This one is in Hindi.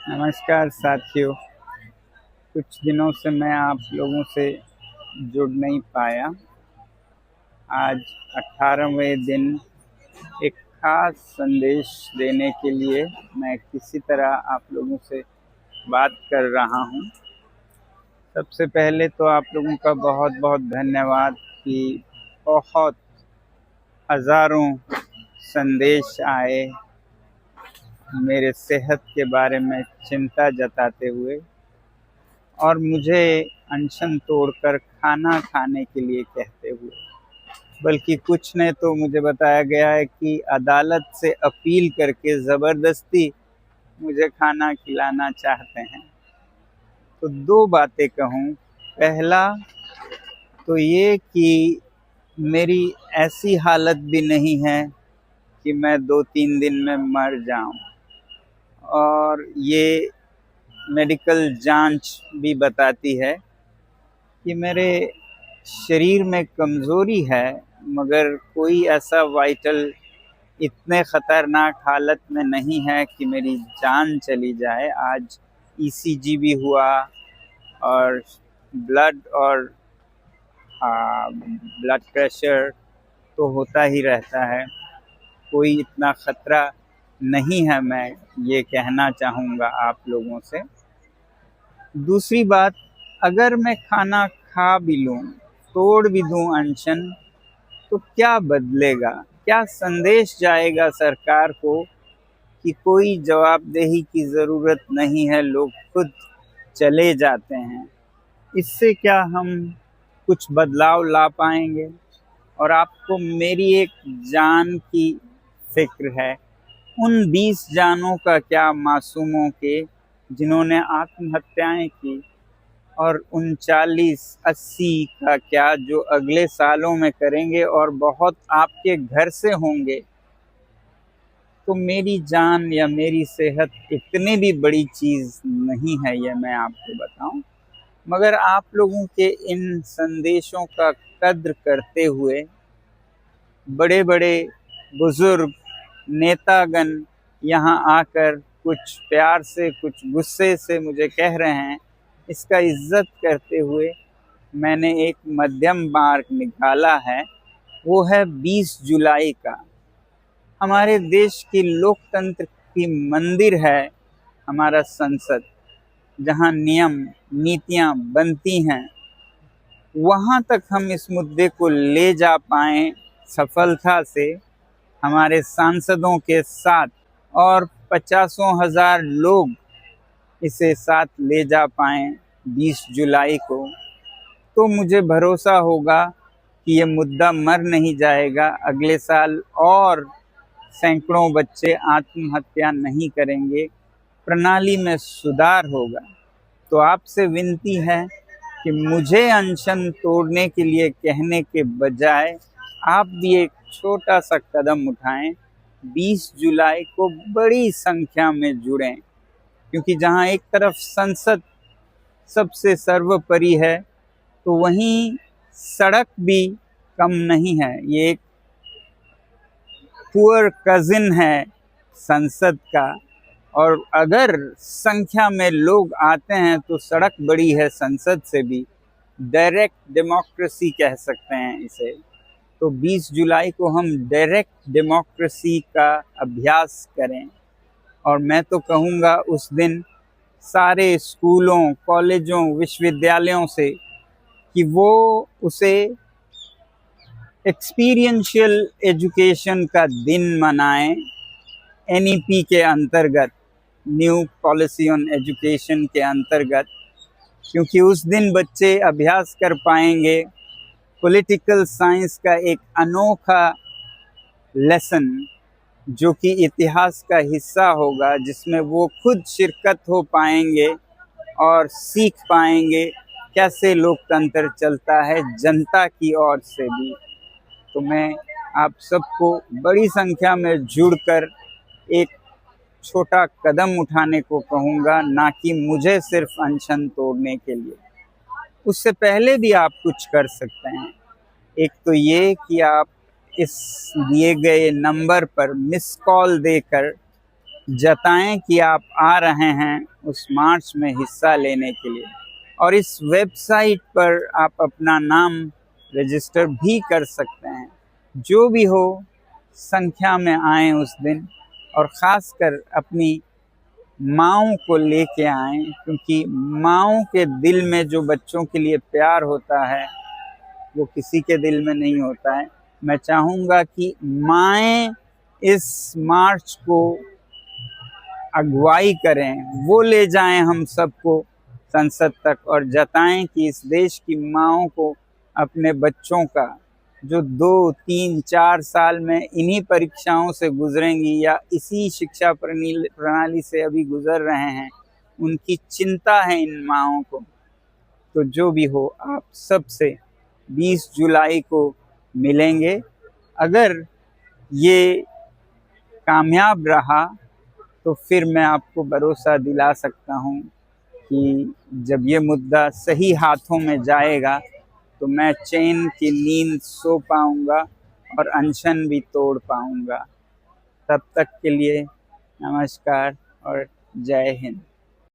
नमस्कार साथियों। कुछ दिनों से मैं आप लोगों से जुड़ नहीं पाया। आज 18वें दिन एक खास संदेश देने के लिए मैं किसी तरह आप लोगों से बात कर रहा हूँ। सबसे पहले तो आप लोगों का बहुत बहुत धन्यवाद कि बहुत हज़ारों संदेश आए मेरे सेहत के बारे में चिंता जताते हुए और मुझे अनशन तोड़कर खाना खाने के लिए कहते हुए, बल्कि कुछ ने तो मुझे बताया गया है कि अदालत से अपील करके ज़बरदस्ती मुझे खाना खिलाना चाहते हैं। तो दो बातें कहूँ। पहला तो ये कि मेरी ऐसी हालत भी नहीं है कि मैं 2-3 दिन में मर जाऊं, और ये मेडिकल जांच भी बताती है कि मेरे शरीर में कमज़ोरी है, मगर कोई ऐसा वाइटल इतने ख़तरनाक हालत में नहीं है कि मेरी जान चली जाए। आज ईसीजी भी हुआ और ब्लड प्रेशर तो होता ही रहता है। कोई इतना ख़तरा नहीं है, मैं ये कहना चाहूँगा आप लोगों से। दूसरी बात, अगर मैं खाना खा भी लूँ, तोड़ भी दूँ अनशन, तो क्या बदलेगा? क्या संदेश जाएगा सरकार को कि कोई जवाबदेही की ज़रूरत नहीं है, लोग खुद चले जाते हैं? इससे क्या हम कुछ बदलाव ला पाएंगे? और आपको मेरी एक जान की फिक्र है, उन 20 जानों का क्या, मासूमों के, जिन्होंने आत्महत्याएं की, और 39-80 का क्या जो अगले सालों में करेंगे, और बहुत आपके घर से होंगे। तो मेरी जान या मेरी सेहत इतनी भी बड़ी चीज़ नहीं है, ये मैं आपको बताऊं। मगर आप लोगों के इन संदेशों का कद्र करते हुए बड़े बड़े बुजुर्ग नेतागण यहाँ आकर कुछ प्यार से कुछ गुस्से से मुझे कह रहे हैं, इसका इज्जत करते हुए मैंने एक मध्यम मार्ग निकाला है। वो है 20 जुलाई का। हमारे देश की लोकतंत्र की मंदिर है हमारा संसद, जहाँ नियम नीतियाँ बनती हैं। वहाँ तक हम इस मुद्दे को ले जा पाएँ सफलता से हमारे सांसदों के साथ, और 50,000 लोग इसे साथ ले जा पाएँ 20 जुलाई को, तो मुझे भरोसा होगा कि ये मुद्दा मर नहीं जाएगा। अगले साल और सैकड़ों बच्चे आत्महत्या नहीं करेंगे, प्रणाली में सुधार होगा। तो आपसे विनती है कि मुझे अनशन तोड़ने के लिए कहने के बजाय आप भी एक छोटा सा कदम उठाएं, 20 जुलाई को बड़ी संख्या में जुड़ें, क्योंकि जहां एक तरफ संसद सबसे सर्वोपरि है, तो वहीं सड़क भी कम नहीं है। ये एक पुअर कजिन है संसद का, और अगर संख्या में लोग आते हैं तो सड़क बड़ी है संसद से भी। डायरेक्ट डेमोक्रेसी कह सकते हैं इसे। तो 20 जुलाई को हम डायरेक्ट डेमोक्रेसी का अभ्यास करें, और मैं तो कहूँगा उस दिन सारे स्कूलों, कॉलेजों, विश्वविद्यालयों से कि वो उसे एक्सपीरियंशियल एजुकेशन का दिन मनाएं, एनईपी के अंतर्गत, न्यू पॉलिसी ऑन एजुकेशन के अंतर्गत, क्योंकि उस दिन बच्चे अभ्यास कर पाएंगे पॉलिटिकल साइंस का एक अनोखा लेसन, जो कि इतिहास का हिस्सा होगा, जिसमें वो खुद शिरकत हो पाएंगे और सीख पाएंगे कैसे लोकतंत्र चलता है जनता की ओर से भी। तो मैं आप सबको बड़ी संख्या में जुड़कर एक छोटा कदम उठाने को कहूँगा, ना कि मुझे सिर्फ अनशन तोड़ने के लिए। उससे पहले भी आप कुछ कर सकते हैं। एक तो ये कि आप इस दिए गए नंबर पर मिस कॉल देकर जताएं कि आप आ रहे हैं उस मार्च में हिस्सा लेने के लिए। और इस वेबसाइट पर आप अपना नाम रजिस्टर भी कर सकते हैं। जो भी हो, संख्या में आएँ उस दिन, और ख़ासकर अपनी माँओं को लेके आएँ, क्योंकि माँओं के दिल में जो बच्चों के लिए प्यार होता है वो किसी के दिल में नहीं होता है। मैं चाहूँगा कि माएँ इस मार्च को अगुवाई करें, वो ले जाएं हम सबको संसद तक और जताएं कि इस देश की माँओं को अपने बच्चों का, जो 2, 3, 4 साल में इन्हीं परीक्षाओं से गुजरेंगी या इसी शिक्षा प्रणाली से अभी गुजर रहे हैं, उनकी चिंता है इन माँओं को। तो जो भी हो, आप सबसे 20 जुलाई को मिलेंगे। अगर ये कामयाब रहा तो फिर मैं आपको भरोसा दिला सकता हूँ कि जब ये मुद्दा सही हाथों में जाएगा तो मैं चैन की नींद सो पाऊँगा और अनशन भी तोड़ पाऊँगा। तब तक के लिए नमस्कार और जय हिंद।